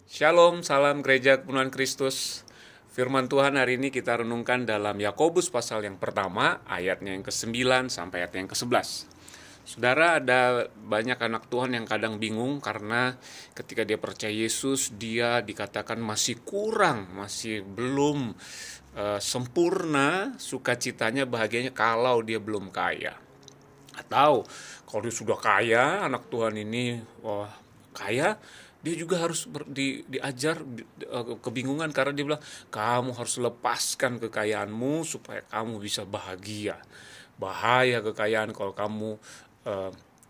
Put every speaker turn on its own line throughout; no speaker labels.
Shalom, salam gereja kepenuhan Kristus. Firman Tuhan hari ini kita renungkan dalam Yakobus pasal yang pertama, ayatnya yang ke-9 sampai ayat yang ke-11. Saudara, ada banyak anak Tuhan yang kadang bingung karena ketika dia percaya Yesus, dia dikatakan masih kurang, masih belum sempurna sukacitanya, bahagianya kalau dia belum kaya. Atau kalau dia sudah kaya, anak Tuhan ini kaya, dia juga harus diajar kebingungan karena dia bilang kamu harus lepaskan kekayaanmu supaya kamu bisa bahagia. Bahaya kekayaan kalau kamu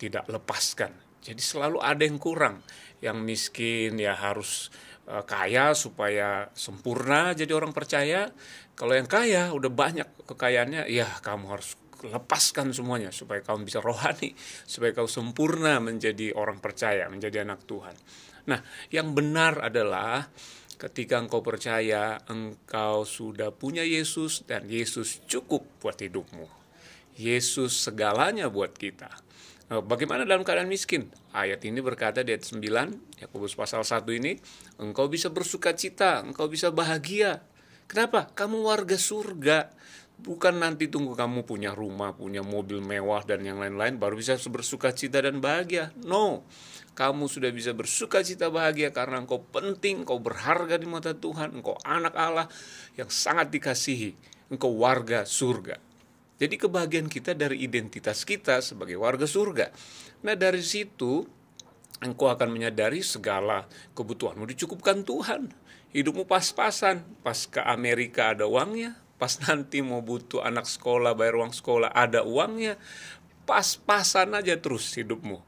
tidak lepaskan. Jadi selalu ada yang kurang. Yang miskin ya harus kaya supaya sempurna jadi orang percaya. Kalau yang kaya udah banyak kekayaannya, ya kamu harus lepaskan semuanya supaya kamu bisa rohani, supaya kau sempurna menjadi orang percaya, menjadi anak Tuhan. Nah, yang benar adalah ketika engkau percaya, engkau sudah punya Yesus dan Yesus cukup buat hidupmu. Yesus segalanya buat kita. Bagaimana dalam keadaan miskin? Ayat ini berkata di ayat 9, Yakobus pasal 1 ini, engkau bisa bersuka cita, engkau bisa bahagia. Kenapa? Kamu warga surga. Bukan nanti tunggu kamu punya rumah, punya mobil mewah dan yang lain-lain baru bisa bersuka cita dan bahagia. No, kamu sudah bisa bersuka cita bahagia karena engkau penting, engkau berharga di mata Tuhan, engkau anak Allah yang sangat dikasihi, engkau warga surga. Jadi kebahagiaan kita dari identitas kita sebagai warga surga. Nah, dari situ engkau akan menyadari segala kebutuhanmu dicukupkan Tuhan. Hidupmu pas-pasan, pas ke Amerika ada uangnya, pas nanti mau butuh anak sekolah, bayar uang sekolah, ada uangnya. Pas-pasan aja terus hidupmu.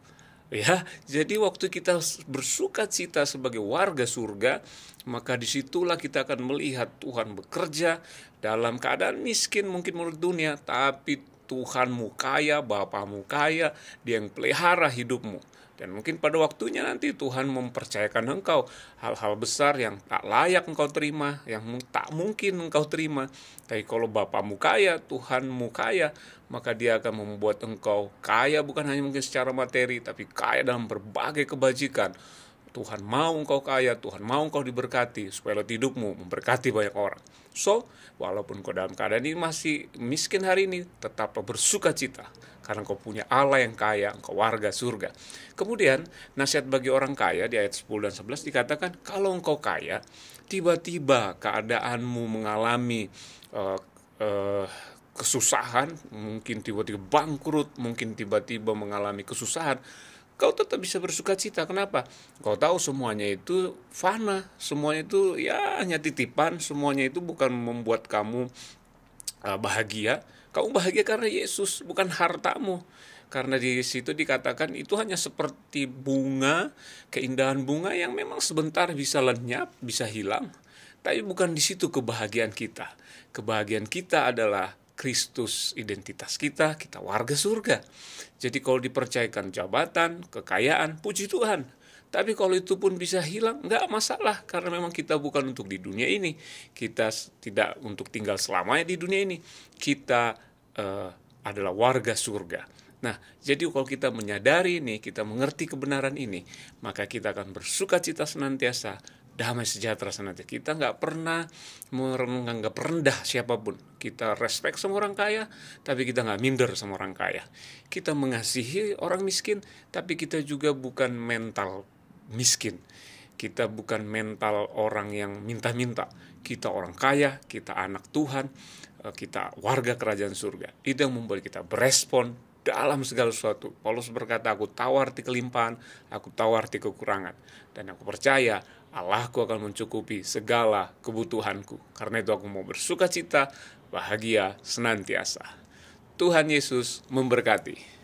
Ya, jadi waktu kita bersuka cita sebagai warga surga, maka disitulah kita akan melihat Tuhan bekerja dalam keadaan miskin mungkin menurut dunia, tapi Tuhanmu kaya, Bapamu kaya, Dia yang pelihara hidupmu. Dan mungkin pada waktunya nanti Tuhan mempercayakan engkau hal-hal besar yang tak layak engkau terima, yang tak mungkin engkau terima. Tapi kalau Bapamu kaya, Tuhanmu kaya, maka Dia akan membuat engkau kaya bukan hanya mungkin secara materi, tapi kaya dalam berbagai kebajikan. Tuhan mau engkau kaya, Tuhan mau engkau diberkati, supaya hidupmu memberkati banyak orang. So, walaupun kau dalam keadaan ini masih miskin hari ini, tetaplah bersuka cita, karena engkau punya Allah yang kaya, engkau warga surga. Kemudian, nasihat bagi orang kaya di ayat 10 dan 11 dikatakan, kalau engkau kaya, tiba-tiba keadaanmu mengalami kesusahan, mungkin tiba-tiba bangkrut, mungkin tiba-tiba mengalami kesusahan, kau tetap bisa bersuka cita. Kenapa? Kau tahu semuanya itu fana, semuanya itu ya hanya titipan, semuanya itu bukan membuat kamu bahagia. Kamu bahagia karena Yesus, bukan hartamu. Karena di situ dikatakan itu hanya seperti bunga, keindahan bunga yang memang sebentar bisa lenyap, bisa hilang. Tapi bukan di situ kebahagiaan kita. Kebahagiaan kita adalah Kristus, identitas kita warga surga. Jadi kalau dipercayakan jabatan, kekayaan, puji Tuhan. Tapi kalau itu pun bisa hilang, enggak masalah. Karena memang kita bukan untuk di dunia ini. Kita tidak untuk tinggal selamanya di dunia ini. Kita adalah warga surga. Nah, jadi kalau kita menyadari ini, kita mengerti kebenaran ini, maka kita akan bersuka cita senantiasa, damai sejahtera senantiasa. Kita nggak pernah menganggap rendah siapapun. Kita respect sama orang kaya, tapi kita nggak minder sama orang kaya. Kita mengasihi orang miskin, tapi kita juga bukan mental miskin. Kita bukan mental orang yang minta-minta. Kita orang kaya, kita anak Tuhan, kita warga kerajaan surga. Itu yang membuat kita berespon dalam segala sesuatu. Paulus berkata, aku tahu arti kelimpahan, aku tahu arti kekurangan. Dan aku percaya Allahku akan mencukupi segala kebutuhanku. Karena itu aku mau bersuka cita, bahagia senantiasa. Tuhan Yesus memberkati.